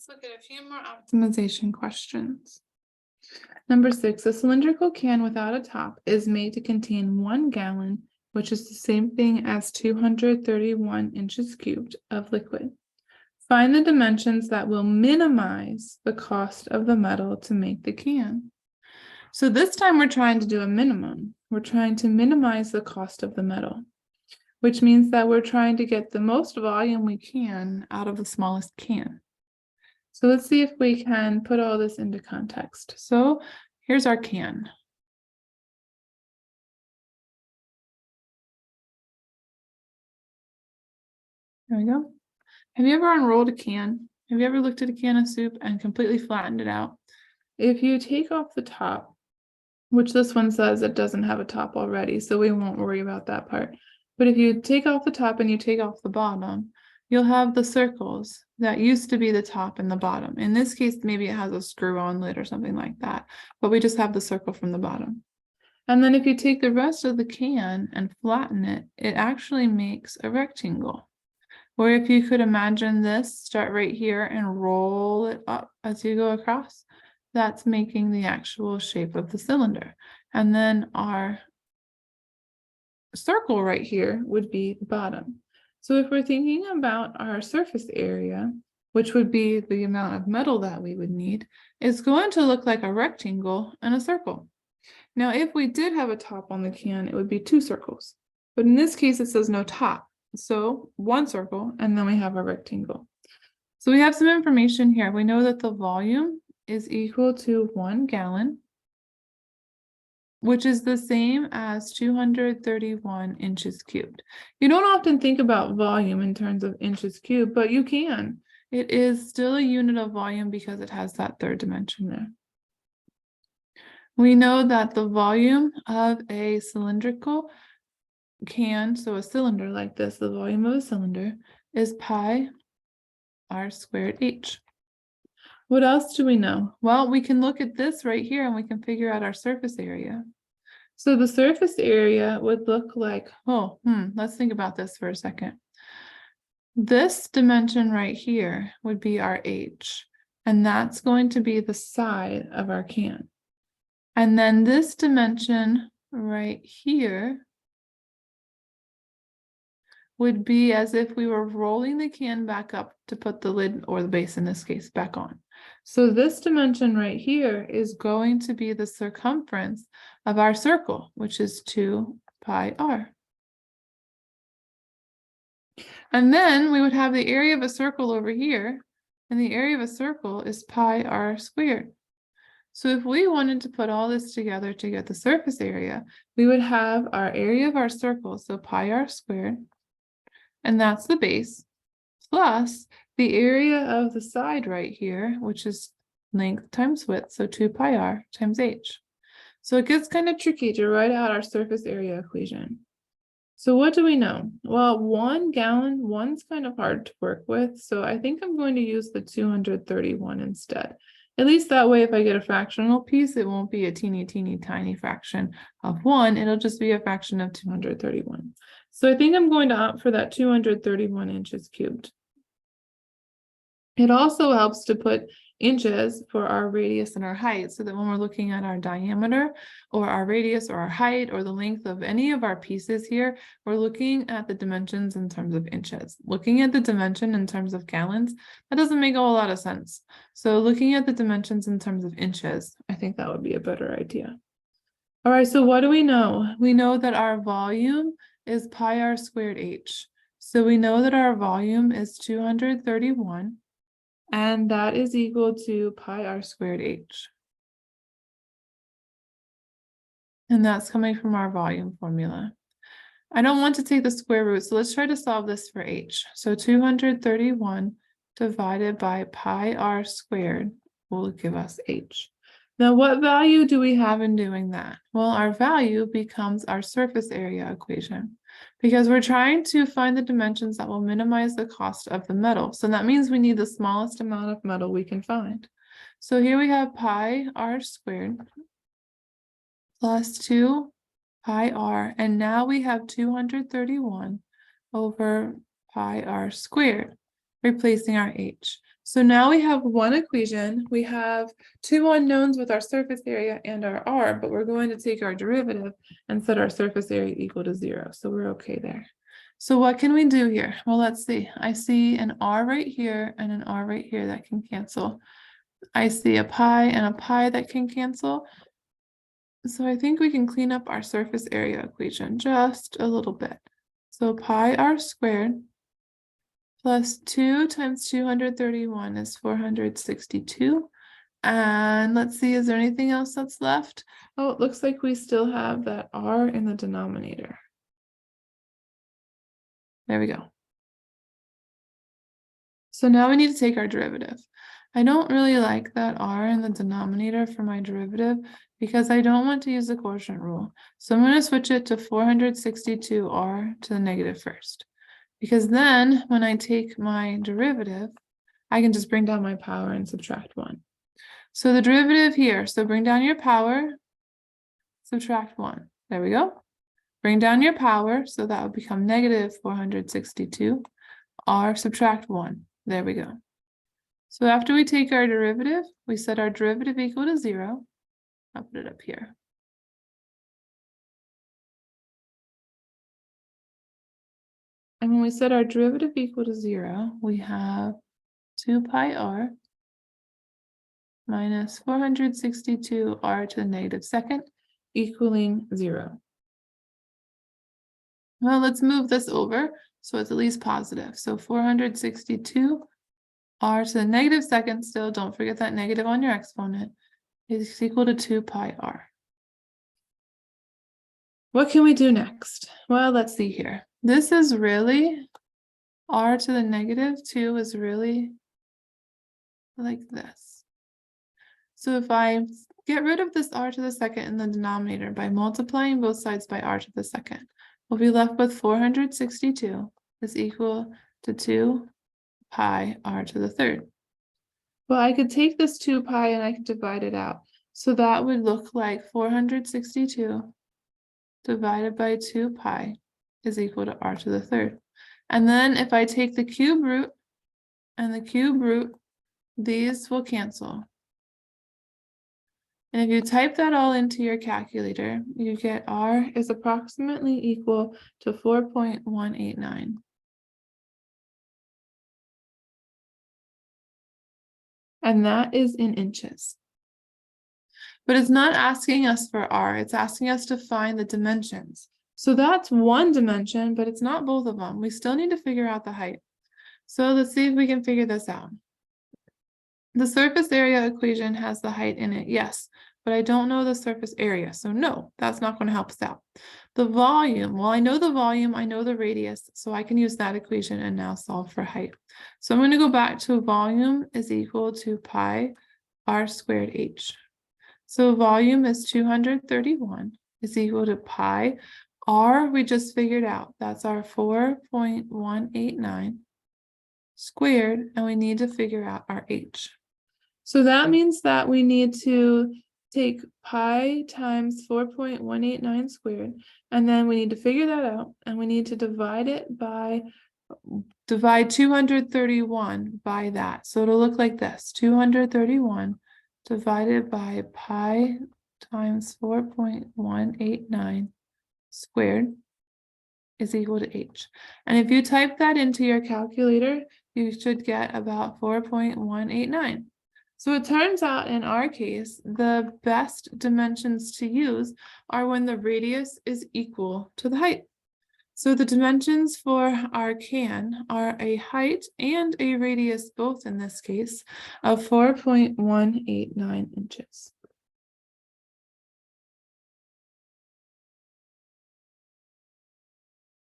Let's look at a few more optimization questions. Number 6, a cylindrical can without a top is made to contain 1 gallon, which is the same thing as 231 inches cubed of liquid. Find the dimensions that will minimize the cost of the metal to make the can. So this time we're trying to do a minimum. We're trying to minimize the cost of the metal, which means that we're trying to get the most volume we can out of the smallest can. So let's see if we can put all this into context. So here's our can. There we go. Have you ever unrolled a can? Have you ever looked at a can of soup and completely flattened it out? If you take off the top, which this one says it doesn't have a top already, so we won't worry about that part. But if you take off the top and you take off the bottom, you'll have the circles that used to be the top and the bottom. In this case, maybe it has a screw-on lid or something like that, but we just have the circle from the bottom. And then if you take the rest of the can and flatten it, it actually makes a rectangle. Or if you could imagine this, start right here and roll it up as you go across, that's making the actual shape of the cylinder. And then our circle right here would be the bottom. So if we're thinking about our surface area, which would be the amount of metal that we would need, it's going to look like a rectangle and a circle. Now, if we did have a top on the can, it would be 2 circles. But in this case, it says no top. So 1 circle, and then we have a rectangle. So we have some information here. We know that the volume is equal to 1 gallon, which is the same as 231 inches cubed. You don't often think about volume in terms of inches cubed, but you can. It is still a unit of volume because it has that third dimension there. We know that the volume of a cylindrical can, so a cylinder like this, the volume of a cylinder is pi r squared h. What else do we know? Well, we can look at this right here and we can figure out our surface area. So the surface area would look like, let's think about this for a second. This dimension right here would be our h, and that's going to be the side of our can. And then this dimension right here would be as if we were rolling the can back up to put the lid, or the base in this case, back on. So this dimension right here is going to be the circumference of our circle, which is 2 pi r. And then we would have the area of a circle over here, and the area of a circle is pi r squared. So if we wanted to put all this together to get the surface area, we would have our area of our circle, so pi r squared, and that's the base, plus the area of the side right here, which is length times width, so 2 pi r times h. So it gets kind of tricky to write out our surface area equation. So what do we know? Well, 1 gallon, one's kind of hard to work with, so I think I'm going to use the 231 instead. At least that way, if I get a fractional piece, it won't be a teeny tiny fraction of 1, it'll just be a fraction of 231. So I think I'm going to opt for that 231 inches cubed. It also helps to put inches for our radius and our height, so that when we're looking at our diameter or our radius or our height or the length of any of our pieces here, we're looking at the dimensions in terms of inches. Looking at the dimension in terms of gallons, that doesn't make a whole lot of sense. So looking at the dimensions in terms of inches, I think that would be a better idea. All right, so what do we know? We know that our volume is pi r squared h. So we know that our volume is 231. And that is equal to pi r squared h. And that's coming from our volume formula. I don't want to take the square root, so let's try to solve this for h. So 231 divided by pi r squared will give us h. Now, what value do we have in doing that? Well, our value becomes our surface area equation, because we're trying to find the dimensions that will minimize the cost of the metal. So that means we need the smallest amount of metal we can find. So here we have pi r squared plus 2 pi r, and now we have 231 over pi r squared, replacing our h. So now we have one equation. We have two unknowns with our surface area and our r, but we're going to take our derivative and set our surface area equal to 0. So we're okay there. So what can we do here? Well, let's see. I see an r right here and an r right here that can cancel. I see a pi and a pi that can cancel. So I think we can clean up our surface area equation just a little bit. So pi r squared plus 2 times 231 is 462. And let's see, is there anything else that's left? Oh, it looks like we still have that r in the denominator. There we go. So now we need to take our derivative. I don't really like that r in the denominator for my derivative because I don't want to use the quotient rule. So I'm going to switch it to 462r to the negative first. Because then when I take my derivative, I can just bring down my power and subtract 1. So the derivative here, so bring down your power, subtract 1. There we go. Bring down your power, so that would become negative 462. R subtract 1. There we go. So after we take our derivative, we set our derivative equal to 0. I'll put it up here. And when we set our derivative equal to 0, we have 2 pi r minus 462 r to the negative second equaling 0. Well, let's move this over so it's at least positive. So 462 r to the negative second still, don't forget that negative on your exponent, is equal to 2 pi r. What can we do next? Well, let's see here. This is really, r to the negative 2 is really like this. So if I get rid of this r to the second in the denominator by multiplying both sides by r to the second, we'll be left with 462 is equal to 2 pi r to the third. Well, I could take this 2 pi and I could divide it out. So that would look like 462 divided by 2 pi is equal to r to the third. And then if I take the cube root and the cube root, these will cancel. And if you type that all into your calculator, you get r is approximately equal to 4.189. And that is in inches. But it's not asking us for r, it's asking us to find the dimensions. So that's one dimension, but it's not both of them. We still need to figure out the height. So let's see if we can figure this out. The surface area equation has the height in it, yes, but I don't know the surface area, so no, that's not going to help us out. The volume, well, I know the volume, I know the radius, so I can use that equation and now solve for height. So I'm going to go back to volume is equal to pi r squared h. So volume is 231 is equal to pi. R we just figured out. That's our 4.189 squared, and we need to figure out our h. So that means that we need to take pi times 4.189 squared, and then we need to figure that out, and we need to divide 231 by that. So it'll look like this, 231 divided by pi times 4.189 squared is equal to h. And if you type that into your calculator, you should get about 4.189. So it turns out in our case, the best dimensions to use are when the radius is equal to the height. So the dimensions for our can are a height and a radius, both in this case, of 4.189 inches.